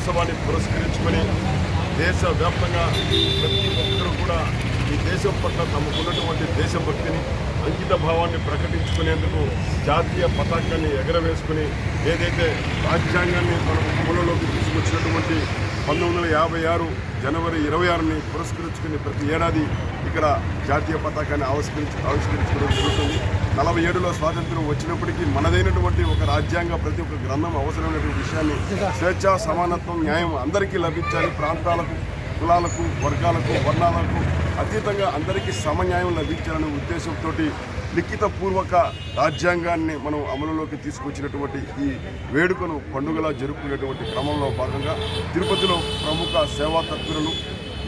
దినోత్సవాన్ని పురస్కరించుకొని దేశవ్యాప్తంగా ప్రతి ఒక్కరూ కూడా ఈ దేశం పట్ల తమకున్నటువంటి దేశభక్తిని అంకిత భావాన్ని ప్రకటించుకునేందుకు జాతీయ పతాకాన్ని ఎగరవేసుకుని ఏదైతే రాజ్యాంగాన్ని మనం అమలులోకి తీసుకొచ్చినటువంటి 1956 జనవరి 26ని పురస్కరించుకుని ప్రతి ఏడాది ఇక్కడ జాతీయ పతాకాన్ని ఆవిష్కరించుకోవడం జరుగుతుంది. 47లో స్వాతంత్రం వచ్చినప్పటికీ మనదైనటువంటి ఒక రాజ్యాంగ ప్రతి ఒక్క గ్రంథం అవసరమైనటువంటి విషయాన్ని స్వేచ్ఛ, సమానత్వం, న్యాయం అందరికీ లభించాలి. ప్రాంతాలకు, కులాలకు, వర్గాలకు, వర్ణాలకు అతీతంగా అందరికీ సమన్యాయం లభించాలనే ఉద్దేశంతో లిఖితపూర్వక రాజ్యాంగాన్ని మనం అమలులోకి తీసుకొచ్చినటువంటి ఈ వేడుకను పండుగలా జరుపుకునేటువంటి క్రమంలో భాగంగా తిరుపతిలో ప్రముఖ సేవా తత్పరులు,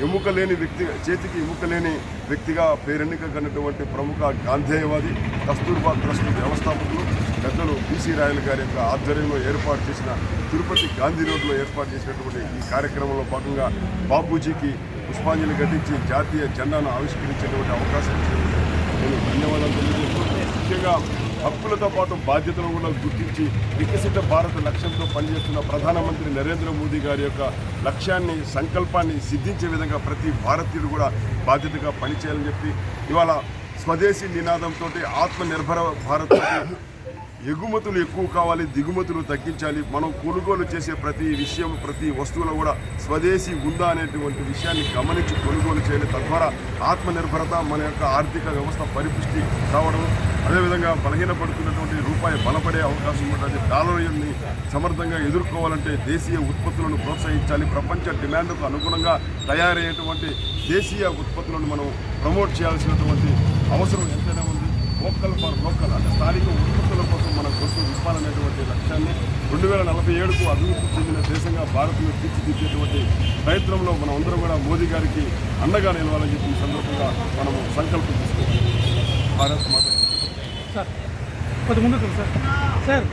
ఎముక లేని వ్యక్తి, చేతికి ఎముక లేని వ్యక్తిగా పేరెన్నిక కన్నటువంటి ప్రముఖ గాంధేయవాది, కస్తూర్బా ట్రస్ట్ వ్యవస్థాపకులు పెద్దలు బీసీ రాయల్ గారి యొక్క ఆధ్వర్యంలో ఏర్పాటు చేసిన తిరుపతి గాంధీ రోడ్లో ఏర్పాటు చేసినటువంటి ఈ కార్యక్రమంలో భాగంగా బాపూజీకి పుష్పాంజలి ఘటించి జాతీయ జెండాను ఆవిష్కరించేటువంటి అవకాశం ఇచ్చినందుకు నేను ధన్యవాదాలు తెలియజేస్తున్నాను. ముఖ్యంగా హక్కులతో పాటు బాధ్యతలను కూడా గుర్తించి వికసిత భారత లక్ష్యంతో పనిచేస్తున్న ప్రధానమంత్రి నరేంద్ర మోదీ గారి యొక్క లక్ష్యాన్ని, సంకల్పాన్ని సిద్ధించే విధంగా ప్రతి భారతీయుడు కూడా బాధ్యతగా పనిచేయాలని చెప్పి ఇవాళ స్వదేశీ నినాదంతో ఆత్మనిర్భర భారత్, ఎగుమతులు ఎక్కువ కావాలి, దిగుమతులు తగ్గించాలి, మనం కొనుగోలు చేసే ప్రతి విషయం, ప్రతి వస్తువులో కూడా స్వదేశీ ఉందా అనేటువంటి విషయాన్ని గమనించి కొనుగోలు చేయాలి. తద్వారా ఆత్మనిర్భరత, మన యొక్క ఆర్థిక వ్యవస్థ పరిపుష్టి కావడం, అదేవిధంగా బలహీనపడుతున్నటువంటి రూపాయి బలపడే అవకాశం ఉంటుంది. డాలర్ని సమర్థంగా ఎదుర్కోవాలంటే దేశీయ ఉత్పత్తులను ప్రోత్సహించాలి. ప్రపంచ డిమాండ్కు అనుగుణంగా తయారయ్యేటువంటి దేశీయ ఉత్పత్తులను మనం ప్రమోట్ చేయాల్సినటువంటి అవసరం ఎంతైనా ఉంది. లోకల్ ఫర్ లోకల్ అంటే స్థానిక ఉత్పత్తుల కోసం మన గొంతు విప్పాలనేటువంటి లక్ష్యాన్ని 2047కు అభివృద్ధి చెందిన దేశంగా భారత్ను తీర్చిదిద్దేటువంటి ప్రయత్నంలో మనం అందరం కూడా మోదీ గారికి అండగా నిలవాలని చెప్పి ఈ సందర్భంగా మనము సంకల్పం తీసుకోవాలి. భారత్ మాత. సార్ కొద్ది ముందుకు సార్